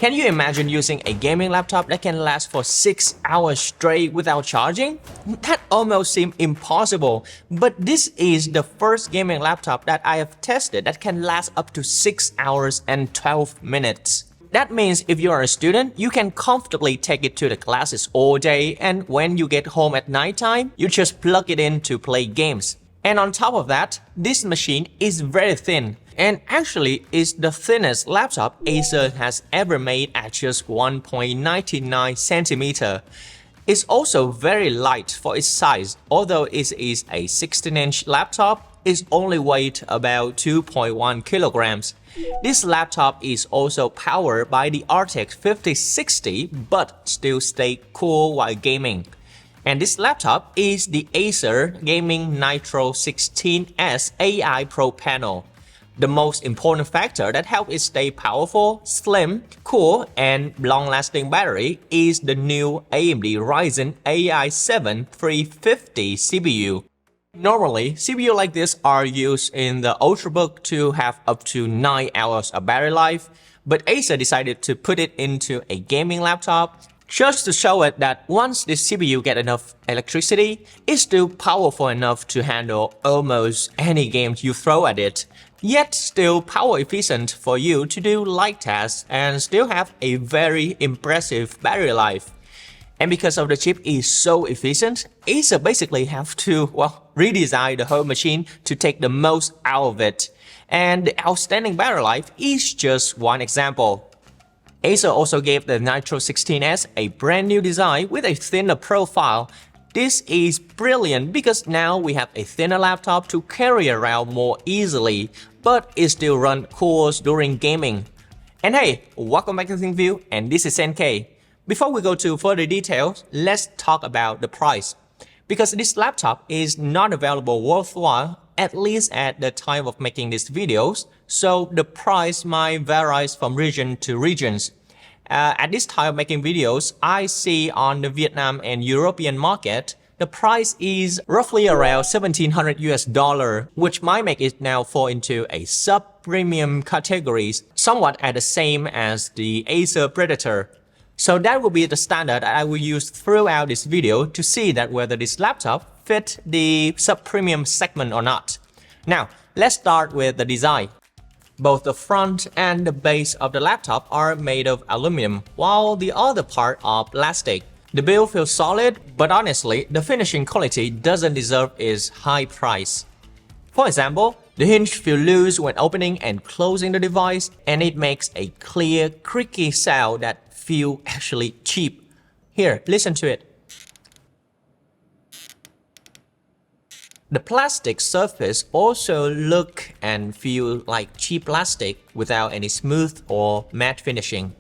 Can you imagine using a gaming laptop that can last for 6 hours straight without charging? That almost seems impossible, but this is the first gaming laptop that I have tested that can last up to 6 hours and 12 minutes. That means if you are a student, you can comfortably take it to the classes all day, and when you get home at nighttime, you just plug it in to play games. And on top of that, this machine is very thin, and actually is the thinnest laptop Acer has ever made at just 1.99 centimeter. It's also very light for its size, although it is a 16-inch laptop. It only weighs about 2.1 kilograms. This laptop is also powered by the RTX 5060 but still stay cool while gaming. And this laptop is the Acer Gaming Nitro 16s AI Propanel. The most important factor that helps it stay powerful, slim, cool, and long-lasting battery is the new AMD Ryzen AI 350 CPU. Normally, CPU like this are used in the Ultrabook to have up to 9 hours of battery life, but Acer decided to put it into a gaming laptop just to show it that once the CPU get enough electricity, it's still powerful enough to handle almost any games you throw at it, yet still power efficient for you to do light tasks and still have a very impressive battery life. And because of the chip is so efficient, Acer basically have to, redesign the whole machine to take the most out of it. And the outstanding battery life is just one example. Acer also gave the Nitro 16s a brand new design with a thinner profile. This is brilliant because now we have a thinner laptop to carry around more easily, but it still runs cools during gaming. And hey, welcome back to ThinkView, and this is NK. Before we go to further details, let's talk about the price. Because this laptop is not available worldwide, at least at the time of making these videos, so the price might vary from region to regions. At this time of making videos, I see on the Vietnam and European market, the price is roughly around $1,700 which might make it now fall into a sub-premium categories, somewhat at the same as the Acer Predator. So that will be the standard that I will use throughout this video to see that whether this laptop fit the sub-premium segment or not. Now, let's start with the design. Both the front and the base of the laptop are made of aluminum, while the other part are plastic. The build feels solid, but honestly, the finishing quality doesn't deserve its high price. For example, the hinge feels loose when opening and closing the device, and it makes a clear, creaky sound that feels actually cheap. Here, listen to it. The plastic surface also look and feel like cheap plastic without any smooth or matte finishing.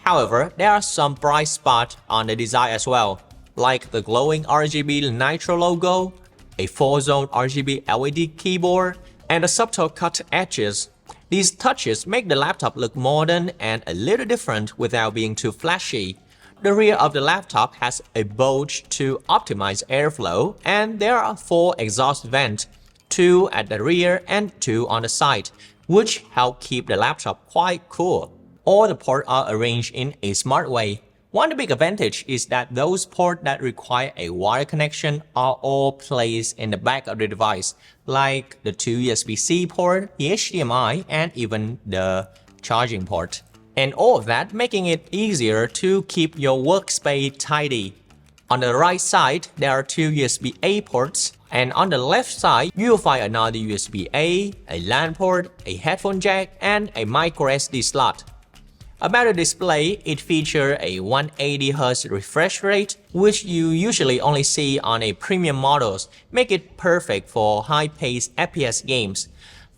However, there are some bright spots on the design as well, like the glowing RGB Nitro logo, a 4-zone RGB LED keyboard, and the subtle cut edges. These touches make the laptop look modern and a little different without being too flashy. The rear of the laptop has a bulge to optimize airflow, and there are 4 exhaust vents, 2 at the rear and 2 on the side, which help keep the laptop quite cool. All the ports are arranged in a smart way. One big advantage is that those ports that require a wire connection are all placed in the back of the device, like the 2 USB-C port, the HDMI, and even the charging port. And all of that making it easier to keep your workspace tidy. On the right side, there are 2 USB-A ports, and on the left side, you'll find another USB-A, a LAN port, a headphone jack, and a microSD slot. About the display, it features a 180Hz refresh rate, which you usually only see on a premium models, make it perfect for high-paced FPS games.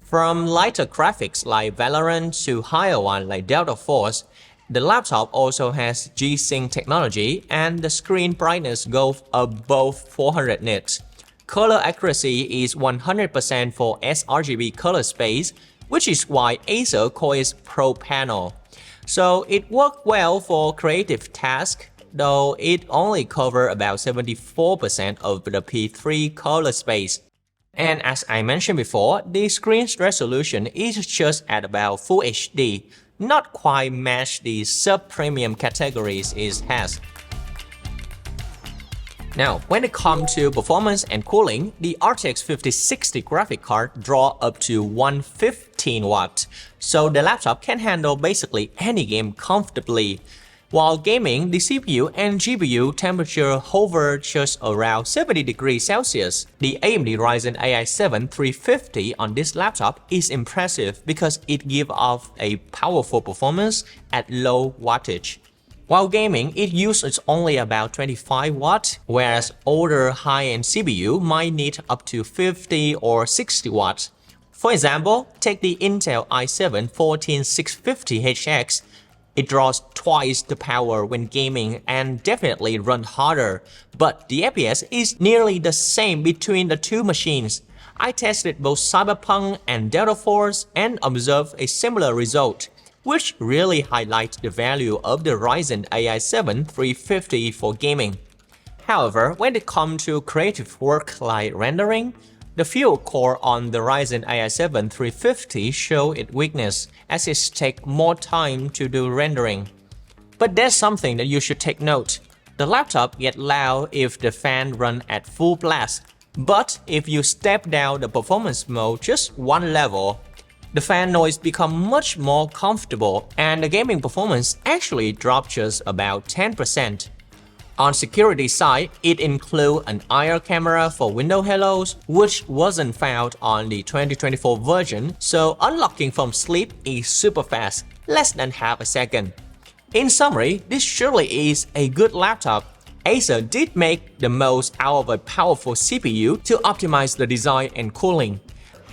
From lighter graphics like Valorant to higher ones like Delta Force, the laptop also has G-Sync technology and the screen brightness goes above 400 nits. Color accuracy is 100% for sRGB color space, which is why Acer calls it Propanel. So it worked well for creative tasks, though it only covers about 74% of the P3 color space. And as I mentioned before, the screen resolution is just at about Full HD. not quite match the sub-premium categories it has. Now, when it comes to performance and cooling, the RTX 5060 graphic card draws up to 115 watts, so the laptop can handle basically any game comfortably. While gaming, the CPU and GPU temperature hover just around 70 degrees Celsius. The AMD Ryzen AI 7 350 on this laptop is impressive because it gives off a powerful performance at low wattage. While gaming, it uses only about 25 watts, whereas older high-end CPU might need up to 50 or 60 watts. For example, take the Intel i7 14650HX. It draws twice the power when gaming and definitely runs harder, but the FPS is nearly the same between the two machines. I tested both Cyberpunk and Delta Force and observed a similar result, which really highlights the value of the Ryzen AI 7 350 for gaming. However, when it comes to creative work like rendering, the fuel core on the Ryzen AI 7 350 show its weakness as it takes more time to do rendering. But there's something that you should take note. The laptop gets loud if the fan runs at full blast, but if you step down the performance mode just one level, the fan noise becomes much more comfortable and the gaming performance actually drops just about 10%. On security side, it includes an IR camera for window halos, which wasn't found on the 2024 version, so unlocking from sleep is super fast, less than half a second. In summary, this surely is a good laptop. Acer did make the most out of a powerful CPU to optimize the design and cooling.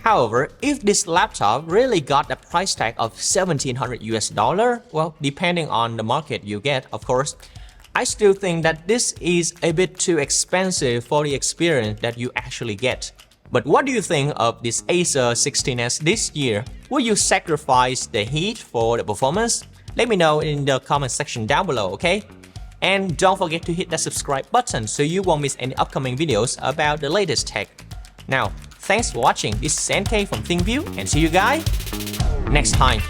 However, if this laptop really got a price tag of $1,700 well, depending on the market you get, of course, I still think that this is a bit too expensive for the experience that you actually get. But what do you think of this Acer 16s this year? Will you sacrifice the heat for the performance? Let me know in the comment section down below, okay? And don't forget to hit that subscribe button so you won't miss any upcoming videos about the latest tech. Now, thanks for watching. This is NK from ThinkView and see you guys next time.